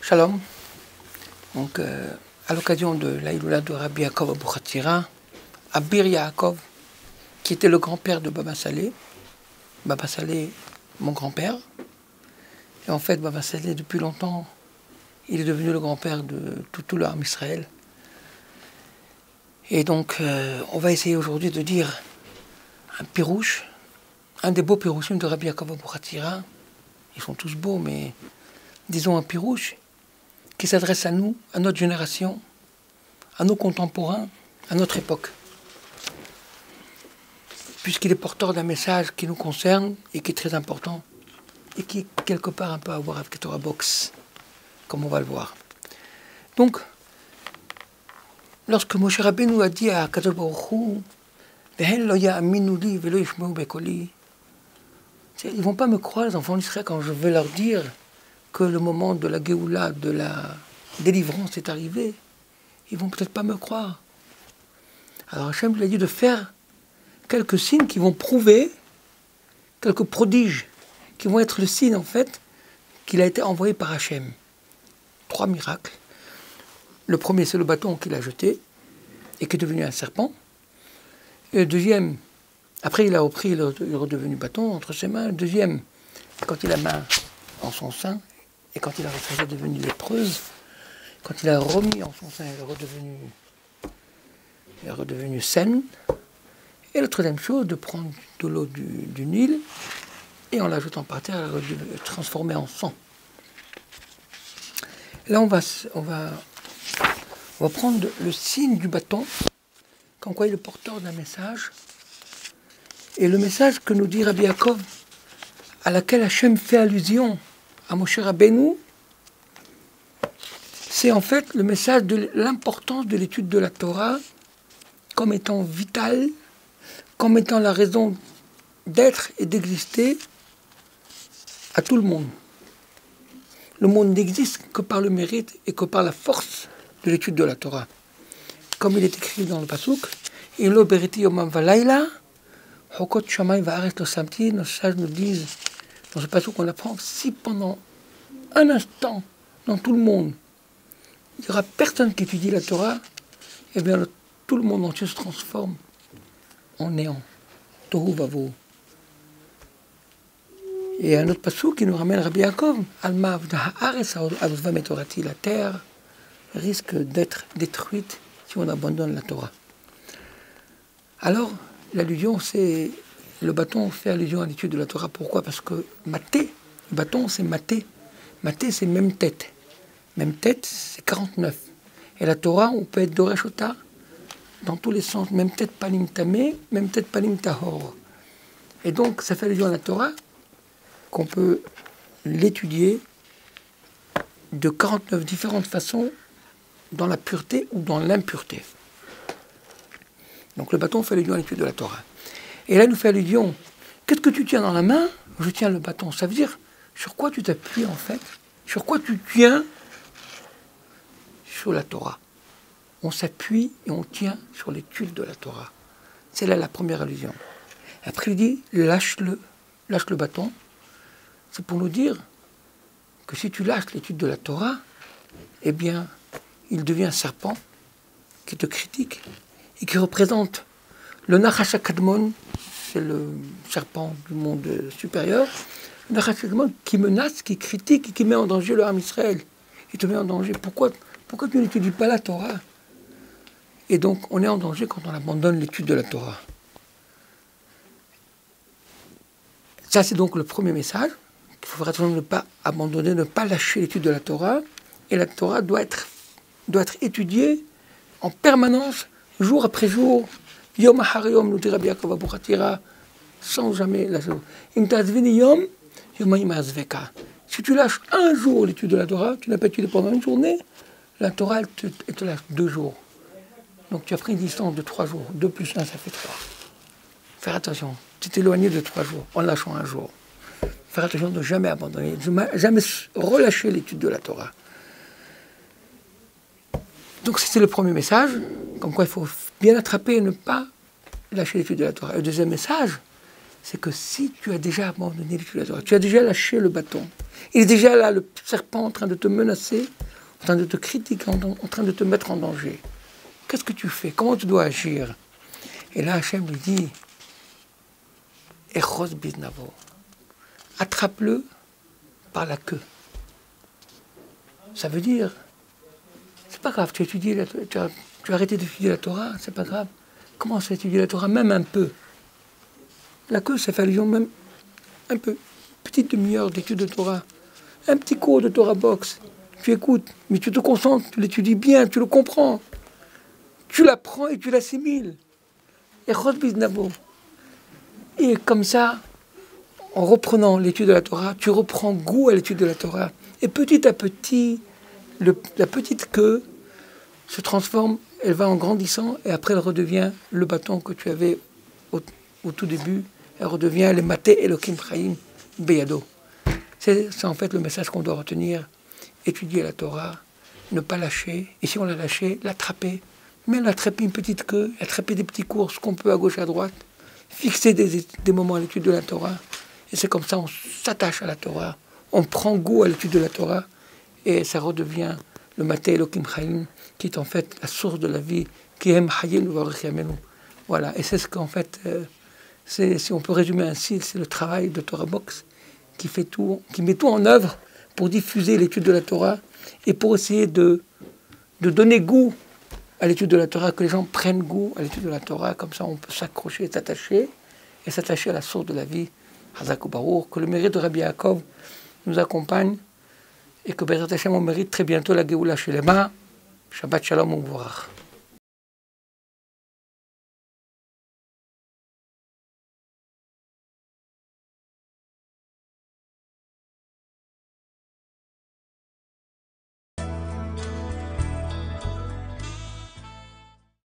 Shalom. Donc, à l'occasion de l'Aïloula de Rabbi Yaakov Abouchatira, Abir Yaakov, qui était le grand-père de Baba Saleh, mon grand-père, et en fait, Baba Saleh, depuis longtemps, il est devenu le grand-père de tout le Ham Israël. Et donc, on va essayer aujourd'hui de dire un pirouche, un des beaux pirouchim de Rabbi Yaakov Abouchatira. Ils sont tous beaux, mais disons un pirouche qui s'adresse à nous, à notre génération, à nos contemporains, à notre époque. Puisqu'il est porteur d'un message qui nous concerne et qui est très important et qui est quelque part un peu à voir avec Torah Box, comme on va le voir. Donc, lorsque Moshe Rabbeinu a dit à Kadosh Baruch Hu, ils ne vont pas me croire, les enfants d'Israël, quand je vais leur dire que le moment de la Géoula, de la délivrance est arrivé. Ils ne vont peut-être pas me croire. Alors Hachem lui a dit de faire quelques signes qui vont prouver, quelques prodiges, qui vont être le signe en fait qu'il a été envoyé par Hachem. 3 miracles. Le premier, c'est le bâton qu'il a jeté et qui est devenu un serpent. Et le deuxième, après il a repris, il est redevenu bâton entre ses mains. Le deuxième, quand il a la main en son sein, et quand il a retiré, devenu lépreuse, quand il a remis en son sein, elle est redevenue saine. Et la troisième chose, de prendre de l'eau du Nil, et en la jetant par terre, elle est transformée en sang. Là, on va prendre le signe du bâton, comme quoi il est porteur d'un message. Et le message que nous dit Rabbi Yaakov, à laquelle Hachem fait allusion à Moshe Rabbeinu, c'est en fait le message de l'importance de l'étude de la Torah comme étant vitale, comme étant la raison d'être et d'exister à tout le monde. Le monde n'existe que par le mérite et que par la force de l'étude de la Torah. Comme il est écrit dans le Pasuk, « Ilo beriti yomam valayla, hokot shamay va'aretz lo samti » nos sages nous disent, dans ce Pasuk qu'on apprend, si pendant un instant, dans tout le monde, il n'y aura personne qui étudie la Torah, eh bien tout le monde entier se transforme en néant. Tohu vavohu. Et un autre passage qui nous ramène Rabbi Yaakov, Alma avda haaretz avda metorati, la terre risque d'être détruite si on abandonne la Torah. Alors, l'allusion, c'est le bâton fait allusion à l'étude de la Torah. Pourquoi? Parce que maté, le bâton, c'est maté. Maté, c'est même tête. Même tête, c'est 49. Et la Torah, on peut être doreshota dans tous les sens. Même tête palim tamé, même tête palim tahor. Et donc, ça fait allusion à la Torah qu'on peut l'étudier de 49 différentes façons dans la pureté ou dans l'impureté. Donc le bâton fait allusion à l'étude de la Torah. Et là, il nous fait allusion. Qu'est-ce que tu tiens dans la main? Je tiens le bâton. Ça veut dire, sur quoi tu t'appuies en fait? Sur quoi tu tiens? Sur la Torah. On s'appuie et on tient sur l'étude de la Torah. C'est là la première allusion. Après, il dit, lâche le bâton. C'est pour nous dire que si tu lâches l'étude de la Torah, eh bien, il devient un serpent qui te critique et qui représente le Nachash HaKadmon, c'est le serpent du monde supérieur, le Nachash HaKadmon qui menace, qui critique et qui met en danger le Ham Israël. Il te met en danger. Pourquoi tu n'étudies pas la Torah? Et donc, on est en danger quand on abandonne l'étude de la Torah. Ça, c'est donc le premier message. Il faut faire attention de ne pas abandonner, ne pas lâcher l'étude de la Torah. Et la Torah doit être étudiée en permanence, jour après jour, yom ahar yom, nous dit Rabbi Yaakov Abouchatira, sans jamais lâcher. Im ta'azvini yom, yomayim azveka. Si tu lâches un jour l'étude de la Torah, tu n'as pas étudié pendant une journée, la Torah, elle te lâche 2 jours. Donc tu as pris une distance de 3 jours. 2 plus 1, ça fait 3. Faire attention. Tu t'es éloigné de 3 jours, en lâchant un jour. Faire attention de ne jamais abandonner, de ne jamais relâcher l'étude de la Torah. Donc c'était le premier message, comme quoi il faut bien attraper et ne pas lâcher l'étude de la Torah. Et le deuxième message, c'est que si tu as déjà abandonné l'étude de la Torah, tu as déjà lâché le bâton, il est déjà là, le serpent en train de te menacer, en train de te critiquer, en train de te mettre en danger. Qu'est-ce que tu fais? Comment tu dois agir? Et là, Hachem lui dit, Echos biznavo, attrape-le par la queue. Ça veut dire, c'est pas grave, tu as arrêté d'étudier la Torah, c'est pas grave. Commence à étudier la Torah, même un peu. La queue, ça fait allusion même un peu. Petite demi-heure d'étude de Torah. Un petit cours de Torah box. Tu écoutes, mais tu te concentres, tu l'étudies bien, tu le comprends. Tu l'apprends et tu l'assimiles. Et comme ça, en reprenant l'étude de la Torah, tu reprends goût à l'étude de la Torah. Et petit à petit, la petite queue se transforme, elle va en grandissant, et après elle redevient le bâton que tu avais au tout début. Elle redevient le Maté Elohim Chaim Beyado. C'est en fait le message qu'on doit retenir. Étudier la Torah, ne pas lâcher, et si on l'a lâché, l'attraper. Même attraper une petite queue, attraper des petits cours, ce qu'on peut à gauche, à droite, fixer des moments à l'étude de la Torah. Et c'est comme ça, on s'attache à la Torah, on prend goût à l'étude de la Torah, et ça redevient le Maté Elohim Chaim, qui est en fait la source de la vie, qui aime Hayel Varech Yamenu. Voilà, et c'est ce qu'en fait, si on peut résumer ainsi, c'est le travail de Torah Box qui fait tout, qui met tout en œuvre pour diffuser l'étude de la Torah et pour essayer de donner goût à l'étude de la Torah, que les gens prennent goût à l'étude de la Torah, comme ça on peut s'accrocher, s'attacher à la source de la vie, Hazak Baruch, que le mérite de Rabbi Yaakov nous accompagne et que Bezrat Hashem on mérite très bientôt la Géoula Shelema. Shabbat Shalom U'Vorach.